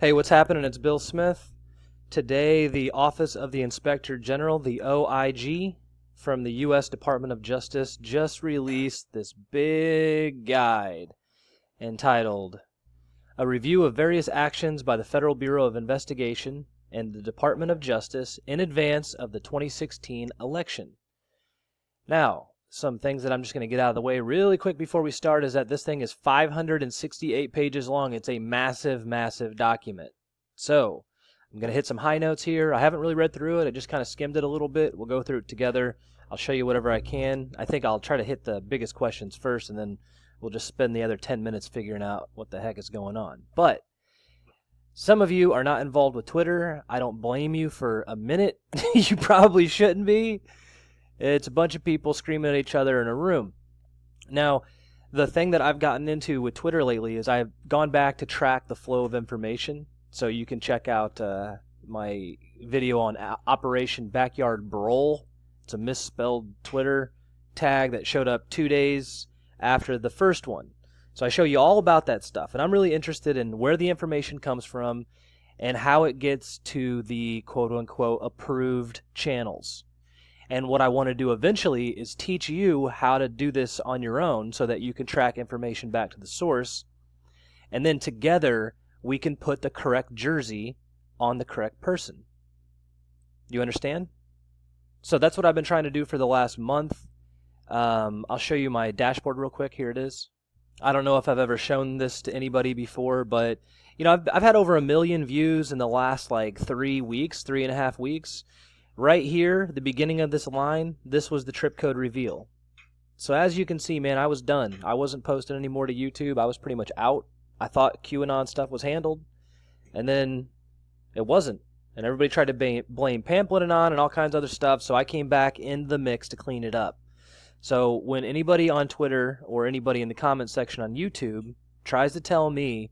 Hey, what's happening? It's Bill Smith. Today, the Office of the Inspector General, the OIG, from the U.S. Department of Justice, just released this big guide entitled A Review of Various Actions by the Federal Bureau of Investigation and the Department of Justice in Advance of the 2016 Election. Now, some things that I'm just going to get out of the way really quick before we start is that this thing is 568 pages long. It's a massive, massive document. So, I'm going to hit some high notes here. I haven't really read through it. I just kind of skimmed it a little bit. We'll go through it together. I'll show you whatever I can. I think I'll try to hit the biggest questions first, and then we'll just spend the other 10 minutes figuring out what the heck is going on. But some of you are not involved with Twitter. I don't blame you for a minute. You probably shouldn't be. It's a bunch of people screaming at each other in a room. Now, the thing that I've gotten into with Twitter lately is I've gone back to track the flow of information. So you can check out my video on Operation Backyard Brawl. It's a misspelled Twitter tag that showed up 2 days after the first one. So I show you all about that stuff. And I'm really interested in where the information comes from and how it gets to the quote-unquote approved channels. And what I want to do eventually is teach you how to do this on your own so that you can track information back to the source. And then together, we can put the correct jersey on the correct person. You understand? So that's what I've been trying to do for the last month. I'll show you my dashboard real quick. Here it is. I don't know if I've ever shown this to anybody before, but you know, I've had over 1 million views in the last like 3 weeks, 3.5 weeks. Right here, the beginning of this line, this was the trip code reveal. So as you can see, man, I was done. I wasn't posting anymore to YouTube. I was pretty much out. I thought QAnon stuff was handled, and then it wasn't. And everybody tried to blame Pamphlet Anon and all kinds of other stuff, so I came back in the mix to clean it up. So when anybody on Twitter or anybody in the comment section on YouTube tries to tell me,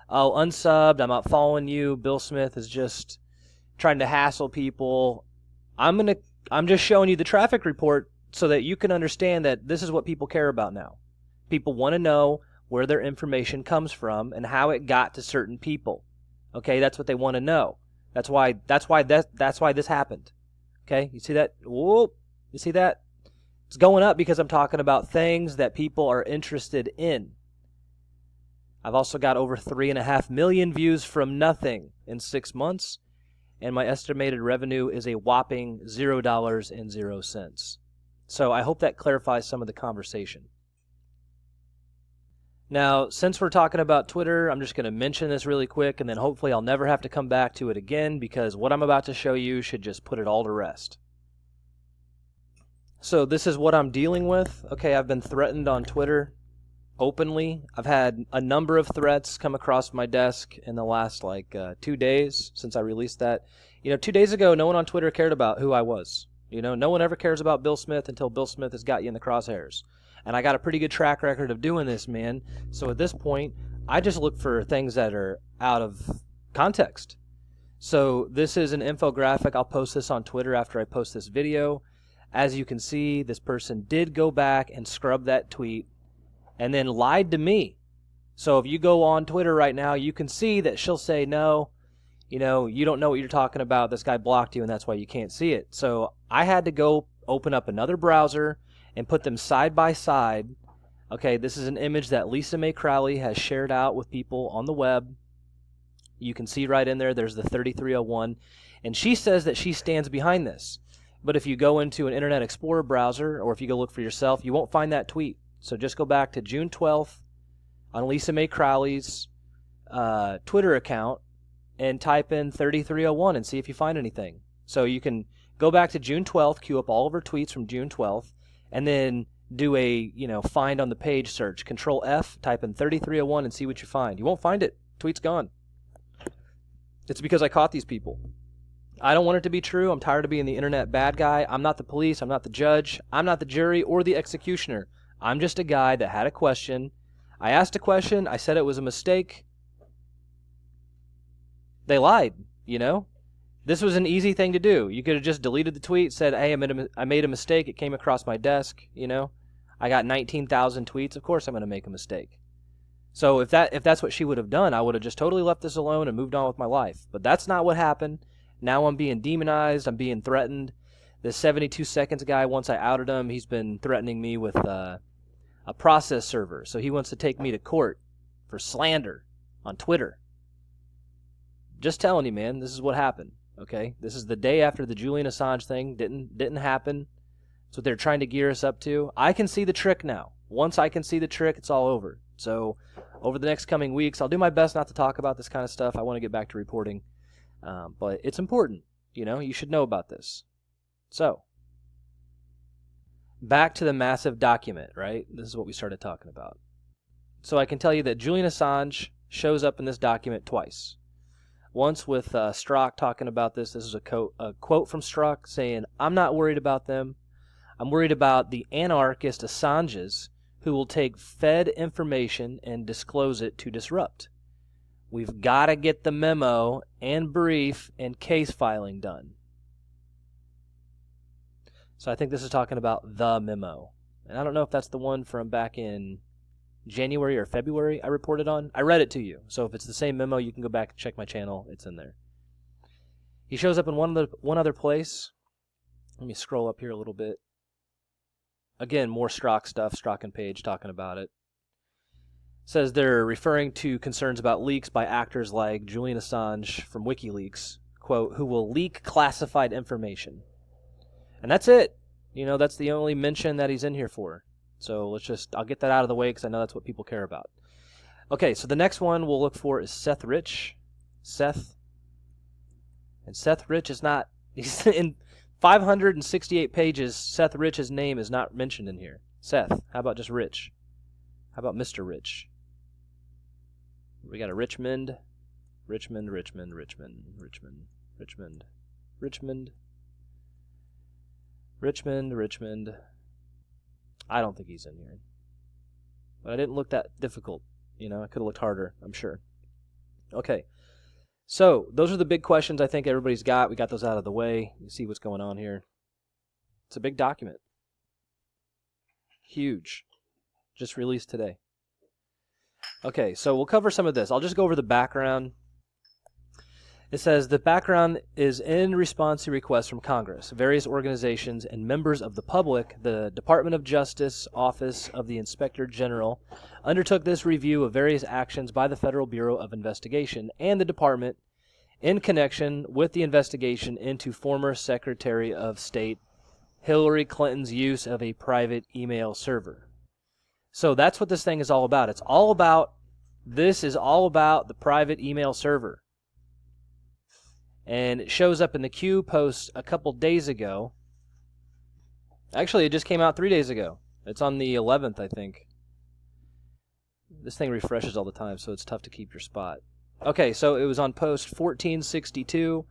oh, unsubbed, I'm not following you, Bill Smith is just trying to hassle people, I'm just showing you the traffic report so that you can understand that this is what people care about now. People want to know where their information comes from and how it got to certain people. Okay, that's what they want to know. That's why this happened. Okay, you see that? Whoop, you see that? It's going up because I'm talking about things that people are interested in. I've also got over 3.5 million views from nothing in 6 months, and my estimated revenue is a whopping $0.00. So I hope that clarifies some of the conversation. Now, since we're talking about Twitter, I'm just going to mention this really quick, and then hopefully I'll never have to come back to it again, because what I'm about to show you should just put it all to rest. So this is what I'm dealing with. Okay, I've been threatened on Twitter openly. I've had a number of threats come across my desk in the last 2 days since I released that. You know, 2 days ago, no one on Twitter cared about who I was. You know, no one ever cares about Bill Smith until Bill Smith has got you in the crosshairs. And I got a pretty good track record of doing this, man. So at this point, I just look for things that are out of context. So this is an infographic. I'll post this on Twitter after I post this video. As you can see, this person did go back and scrub that tweet and then lied to me. So if you go on Twitter right now, you can see that she'll say, no, you know, you don't know what you're talking about. This guy blocked you, and that's why you can't see it. So I had to go open up another browser and put them side by side. Okay, this is an image that Lisa Mae Crowley has shared out with people on the web. You can see right in there, there's the 3301. And she says that she stands behind this. But if you go into an Internet Explorer browser, or if you go look for yourself, you won't find that tweet. So just go back to June 12th on Lisa Mae Crowley's Twitter account and type in 3301 and see if you find anything. So you can go back to June 12th, queue up all of her tweets from June 12th, and then do a, find on the page search. Control F, type in 3301 and see what you find. You won't find it. Tweet's gone. It's because I caught these people. I don't want it to be true. I'm tired of being the internet bad guy. I'm not the police. I'm not the judge. I'm not the jury or the executioner. I'm just a guy that had a question. I asked a question. I said it was a mistake. They lied, This was an easy thing to do. You could have just deleted the tweet, said, hey, I made a mistake. It came across my desk, I got 19,000 tweets. Of course I'm going to make a mistake. So if that's what she would have done, I would have just totally left this alone and moved on with my life. But that's not what happened. Now I'm being demonized. I'm being threatened. This 72 Seconds guy, once I outed him, he's been threatening me with a process server. So he wants to take me to court for slander on Twitter. Just telling you, man, this is what happened. Okay, this is the day after the Julian Assange thing didn't happen. That's what they're trying to gear us up to. I can see the trick now. Once I can see the trick, it's all over. So over the next coming weeks, I'll do my best not to talk about this kind of stuff. I want to get back to reporting. But it's important. You should know about this. So, back to the massive document, right? This is what we started talking about. So I can tell you that Julian Assange shows up in this document twice. Once with Strzok talking about this. This is a quote from Strzok saying, "I'm not worried about them. I'm worried about the anarchist Assanges who will take Fed information and disclose it to disrupt. We've got to get the memo and brief and case filing done." So I think this is talking about the memo. And I don't know if that's the one from back in January or February I reported on. I read it to you. So if it's the same memo, you can go back and check my channel. It's in there. He shows up in one other place. Let me scroll up here a little bit. Again, more Strzok stuff, Strzok and Page talking about it. Says they're referring to concerns about leaks by actors like Julian Assange from WikiLeaks, quote, who will leak classified information. And that's it. That's the only mention that he's in here for. So I'll get that out of the way because I know that's what people care about. Okay, so the next one we'll look for is Seth Rich. And Seth Rich is not, he's in 568 pages, Seth Rich's name is not mentioned in here. Seth, how about just Rich? How about Mr. Rich? We got a Richmond. I don't think he's in here. But I didn't look that difficult. I could have looked harder, I'm sure. Okay. So, those are the big questions I think everybody's got. We got those out of the way. You see what's going on here. It's a big document. Huge. Just released today. Okay, so we'll cover some of this. I'll just go over the background. It says the background is in response to requests from Congress, various organizations, and members of the public. The Department of Justice Office of the Inspector General undertook this review of various actions by the Federal Bureau of Investigation and the department in connection with the investigation into former Secretary of State Hillary Clinton's use of a private email server. So that's what this thing is all about. This is all about the private email server. And it shows up in the Q post a couple days ago. Actually, it just came out 3 days ago. It's on the 11th, I think. This thing refreshes all the time, so it's tough to keep your spot. Okay, so it was on post 1462.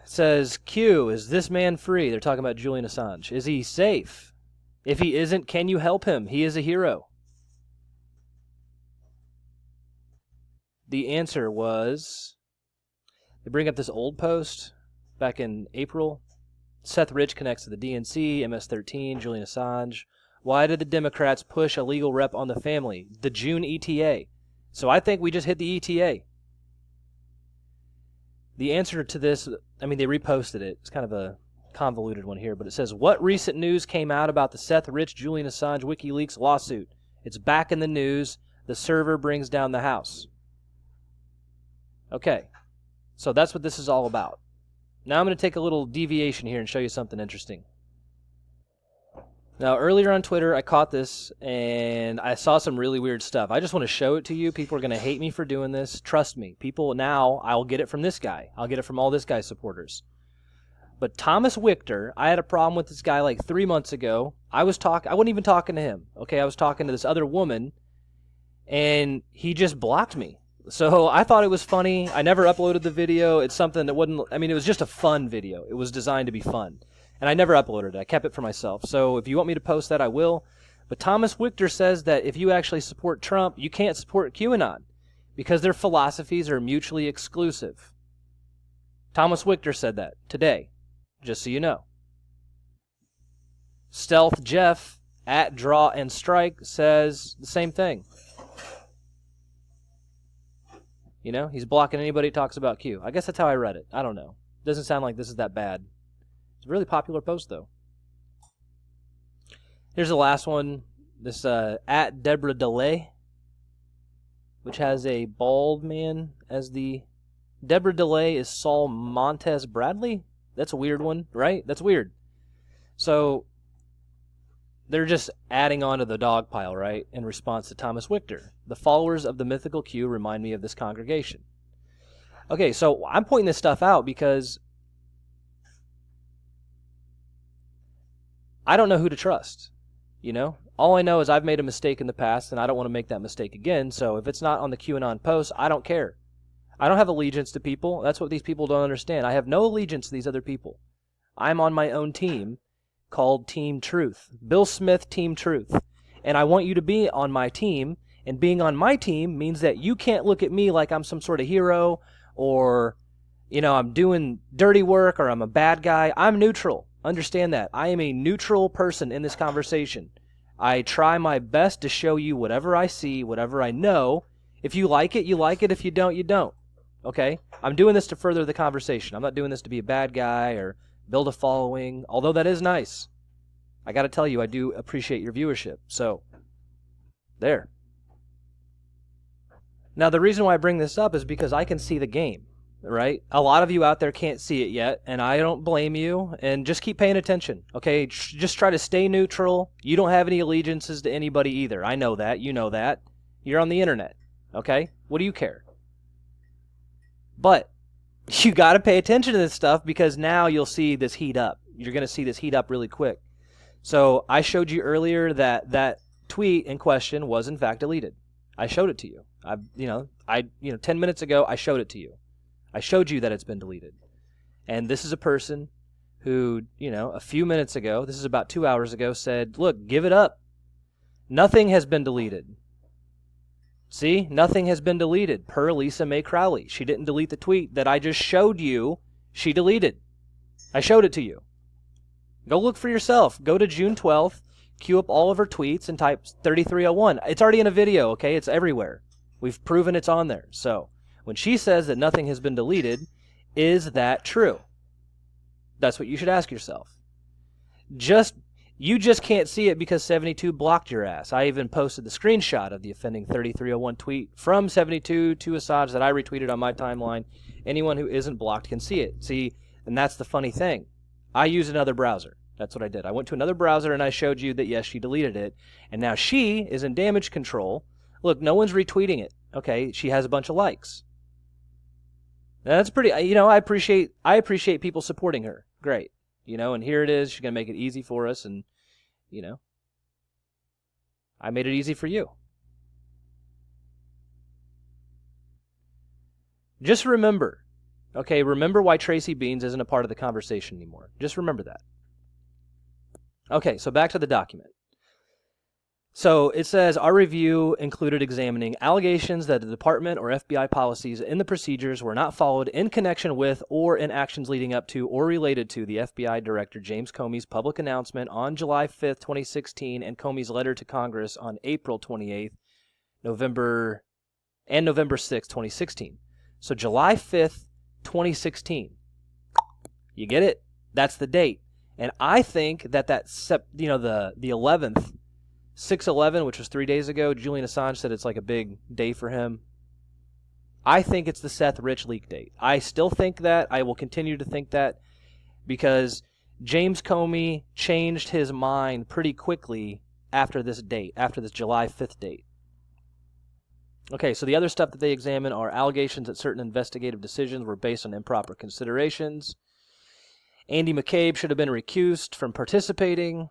It says, Q, is this man free? They're talking about Julian Assange. Is he safe? If he isn't, can you help him? He is a hero. The answer was... They bring up this old post back in April. Seth Rich connects to the DNC, MS-13, Julian Assange. Why did the Democrats push a legal rep on the family? The June ETA. So I think we just hit the ETA. The answer to this, they reposted it. It's kind of a convoluted one here, but it says, what recent news came out about the Seth Rich, Julian Assange WikiLeaks lawsuit? It's back in the news. The server brings down the house. Okay. So that's what this is all about. Now I'm going to take a little deviation here and show you something interesting. Now, earlier on Twitter, I caught this, and I saw some really weird stuff. I just want to show it to you. People are going to hate me for doing this. Trust me. People now, I'll get it from this guy. I'll get it from all this guy's supporters. But Thomas Wichter, I had a problem with this guy like 3 months ago. I wasn't even talking to him. Okay, I was talking to this other woman, and he just blocked me. So I thought it was funny. I never uploaded the video. It's something that it was just a fun video. It was designed to be fun. And I never uploaded it. I kept it for myself. So if you want me to post that, I will. But Thomas Wichter says that if you actually support Trump, you can't support QAnon because their philosophies are mutually exclusive. Thomas Wichter said that today, just so you know. Stealth Jeff at Draw and Strike says the same thing. You know, he's blocking anybody who talks about Q. I guess that's how I read it. I don't know. Doesn't sound like this is that bad. It's a really popular post, though. Here's the last one. This at Deborah DeLay, which has a bald man as the... Deborah DeLay is Saul Montez Bradley? That's a weird one, right? That's weird. So they're just adding on to the dog pile, right, in response to Thomas Wichter. The followers of the mythical Q remind me of this congregation. Okay, so I'm pointing this stuff out because I don't know who to trust, you know? All I know is I've made a mistake in the past, and I don't want to make that mistake again, so if it's not on the QAnon post, I don't care. I don't have allegiance to people. That's what these people don't understand. I have no allegiance to these other people. I'm on my own team called Team Truth. Bill Smith, Team Truth. And I want you to be on my team, and being on my team means that you can't look at me like I'm some sort of hero or, you know, I'm doing dirty work or I'm a bad guy. I'm neutral. Understand that. I am a neutral person in this conversation. I try my best to show you whatever I see, whatever I know. If you like it, you like it. If you don't, you don't. Okay? I'm doing this to further the conversation. I'm not doing this to be a bad guy or build a following, although that is nice. I got to tell you, I do appreciate your viewership. So, there. Now, the reason why I bring this up is because I can see the game, right? A lot of you out there can't see it yet, and I don't blame you, and just keep paying attention, okay? Just try to stay neutral. You don't have any allegiances to anybody either. I know that. You know that. You're on the internet, okay? What do you care? But you got to pay attention to this stuff because now you'll see this heat up. You're going to see this heat up really quick. So I showed you earlier that that tweet in question was in fact deleted. I showed it to you. 10 minutes ago I showed it to you. I showed you that it's been deleted. And this is a person who, a few minutes ago, this is about 2 hours ago, said, "Look, give it up. Nothing has been deleted." See, nothing has been deleted, per Lisa Mae Crowley. She didn't delete the tweet that I just showed you she deleted. I showed it to you. Go look for yourself. Go to June 12th, queue up all of her tweets, and type 3301. It's already in a video, okay? It's everywhere. We've proven it's on there. So, when she says that nothing has been deleted, is that true? That's what you should ask yourself. You just can't see it because 72 blocked your ass. I even posted the screenshot of the offending 3301 tweet from 72 to Assange that I retweeted on my timeline. Anyone who isn't blocked can see it. See, and that's the funny thing. I used another browser. That's what I did. I went to another browser and I showed you that, yes, she deleted it. And now she is in damage control. Look, no one's retweeting it. Okay, she has a bunch of likes. Now, that's pretty, I appreciate people supporting her. Great. And here it is. She's going to make it easy for us. And, I made it easy for you. Just remember, remember why Tracy Beans isn't a part of the conversation anymore. Just remember that. Okay, so back to the document. So it says, our review included examining allegations that the department or FBI policies in the procedures were not followed in connection with or in actions leading up to or related to the FBI Director James Comey's public announcement on July 5th, 2016, and Comey's letter to Congress on April 28th, November 6th, 2016. So July 5th, 2016. You get it? That's the date. And I think that the 11th, 6/11, which was 3 days ago, Julian Assange said it's like a big day for him. I think it's the Seth Rich leak date. I still think that. I will continue to think that because James Comey changed his mind pretty quickly after this date, after this July 5th date. Okay, so the other stuff that they examine are allegations that certain investigative decisions were based on improper considerations. Andy McCabe should have been recused from participating.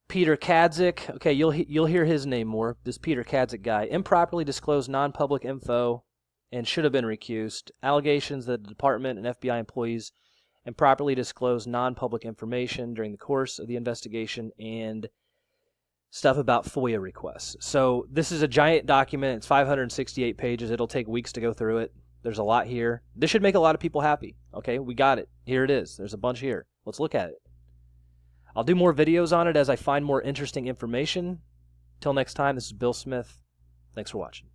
Peter Kadzik, okay, you'll hear his name more. This Peter Kadzik guy improperly disclosed non-public info and should have been recused. Allegations that the department and FBI employees improperly disclosed non-public information during the course of the investigation, and stuff about FOIA requests. So this is a giant document. It's 568 pages. It'll take weeks to go through it. There's a lot here. This should make a lot of people happy. Okay, we got it. Here it is. There's a bunch here. Let's look at it. I'll do more videos on it as I find more interesting information. Till next time, this is Bill Smith. Thanks for watching.